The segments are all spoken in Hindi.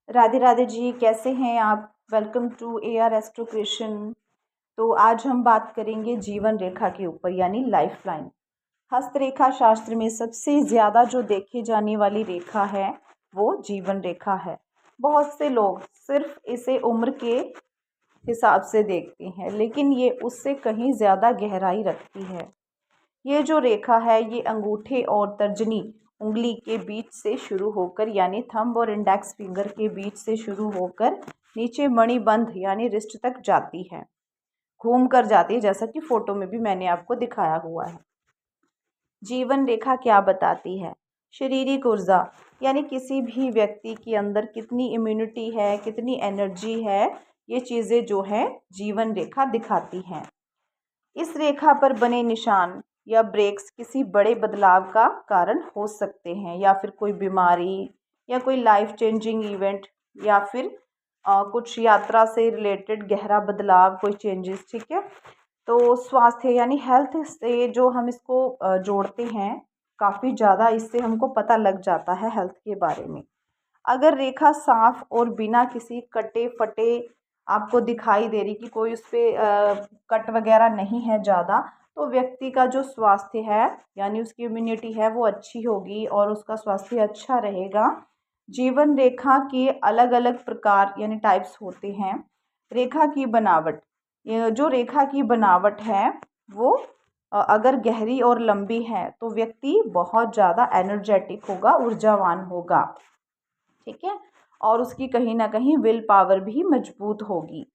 राधे राधे जी, कैसे हैं आप। Welcome to AR astro creation. तो आज हम बात करेंगे जीवन रेखा के ऊपर यानी लाइफ लाइन। हस्तरेखा शास्त्र में सबसे ज़्यादा जो देखी जाने वाली रेखा है वो जीवन रेखा है। बहुत से लोग सिर्फ इसे उम्र के हिसाब से देखते हैं, लेकिन ये उससे कहीं ज़्यादा गहराई रखती है। ये जो रेखा है ये अंगूठे और तर्जनी उंगली के बीच से शुरू होकर यानी थंब और इंडेक्स फिंगर के बीच से शुरू होकर नीचे मणिबंध यानी रिस्ट तक जाती है, घूम कर जाती है, जैसा कि फोटो में भी मैंने आपको दिखाया हुआ है। जीवन रेखा क्या बताती है? शारीरिक ऊर्जा यानी किसी भी व्यक्ति के अंदर कितनी इम्यूनिटी है, कितनी एनर्जी है, ये चीज़ें जो है जीवन रेखा दिखाती हैं। इस रेखा पर बने निशान या ब्रेक्स किसी बड़े बदलाव का कारण हो सकते हैं, या फिर कोई बीमारी या कोई लाइफ चेंजिंग इवेंट, या फिर कुछ यात्रा से रिलेटेड गहरा बदलाव, कोई चेंजेस। ठीक है। तो स्वास्थ्य यानी हेल्थ से जो हम इसको जोड़ते हैं, काफ़ी ज़्यादा इससे हमको पता लग जाता है हेल्थ के बारे में। अगर रेखा साफ और बिना किसी कटे फटे आपको दिखाई दे रही कि कोई उस पर कट वगैरह नहीं है ज़्यादा, तो व्यक्ति का जो स्वास्थ्य है यानी उसकी इम्यूनिटी है वो अच्छी होगी और उसका स्वास्थ्य अच्छा रहेगा। जीवन रेखा के अलग अलग प्रकार यानी टाइप्स होते हैं। रेखा की बनावट, ये जो रेखा की बनावट है वो अगर गहरी और लंबी है तो व्यक्ति बहुत ज़्यादा एनर्जेटिक होगा, ऊर्जावान होगा। ठीक है। और उसकी कहीं ना कहीं विल पावर भी मजबूत होगी।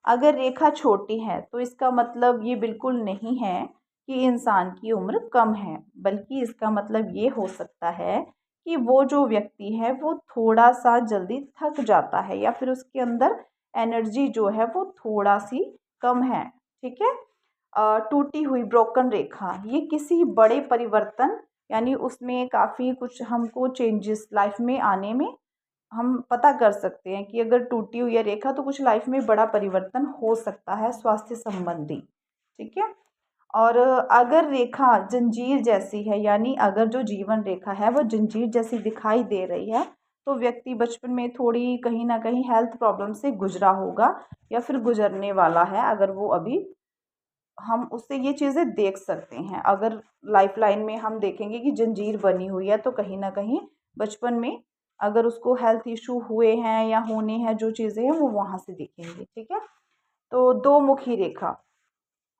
अगर रेखा छोटी है तो इसका मतलब ये बिल्कुल नहीं है कि इंसान की उम्र कम है, बल्कि इसका मतलब ये हो सकता है कि वो जो व्यक्ति है वो थोड़ा सा जल्दी थक जाता है, या फिर उसके अंदर एनर्जी जो है वो थोड़ा सी कम है। ठीक है। टूटी हुई ब्रोकन रेखा, ये किसी बड़े परिवर्तन यानी उसमें काफ़ी कुछ हमको चेंजेस लाइफ में आने में हम पता कर सकते हैं कि अगर टूटी हुई है रेखा तो कुछ लाइफ में बड़ा परिवर्तन हो सकता है स्वास्थ्य संबंधी। ठीक है। और अगर रेखा जंजीर जैसी है यानी अगर जो जीवन रेखा है वो जंजीर जैसी दिखाई दे रही है, तो व्यक्ति बचपन में थोड़ी कहीं ना कहीं हेल्थ प्रॉब्लम से गुजरा होगा या फिर गुजरने वाला है। अगर वो अभी हम उससे ये चीज़ें देख सकते हैं। अगर लाइफ लाइन में हम देखेंगे कि जंजीर बनी हुई है तो कहीं ना कहीं बचपन में अगर उसको हेल्थ इशू हुए हैं या होने हैं, जो चीज़ें हैं वो वहाँ से दिखेंगी। ठीक है। तो दो मुखी रेखा,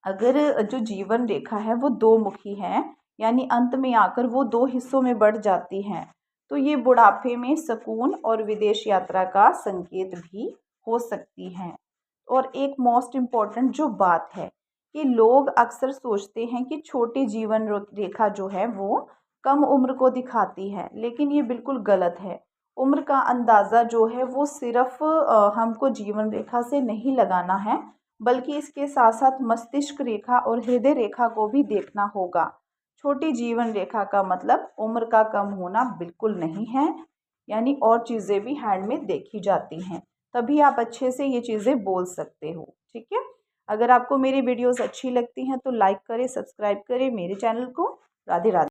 अगर जो जीवन रेखा है वो दो मुखी है यानी अंत में आकर वो दो हिस्सों में बढ़ जाती हैं, तो ये बुढ़ापे में सुकून और विदेश यात्रा का संकेत भी हो सकती हैं। और एक मोस्ट इम्पॉर्टेंट जो बात है कि लोग अक्सर सोचते हैं कि छोटी जीवन रेखा जो है वो कम उम्र को दिखाती है, लेकिन ये बिल्कुल गलत है। उम्र का अंदाज़ा जो है वो सिर्फ हमको जीवन रेखा से नहीं लगाना है, बल्कि इसके साथ साथ मस्तिष्क रेखा और हृदय रेखा को भी देखना होगा। छोटी जीवन रेखा का मतलब उम्र का कम होना बिल्कुल नहीं है, यानी और चीज़ें भी हैंड में देखी जाती हैं, तभी आप अच्छे से ये चीज़ें बोल सकते हो। ठीक है। अगर आपको मेरी वीडियोस अच्छी लगती हैं तो लाइक करें, सब्सक्राइब करें मेरे चैनल को। राधे राधे।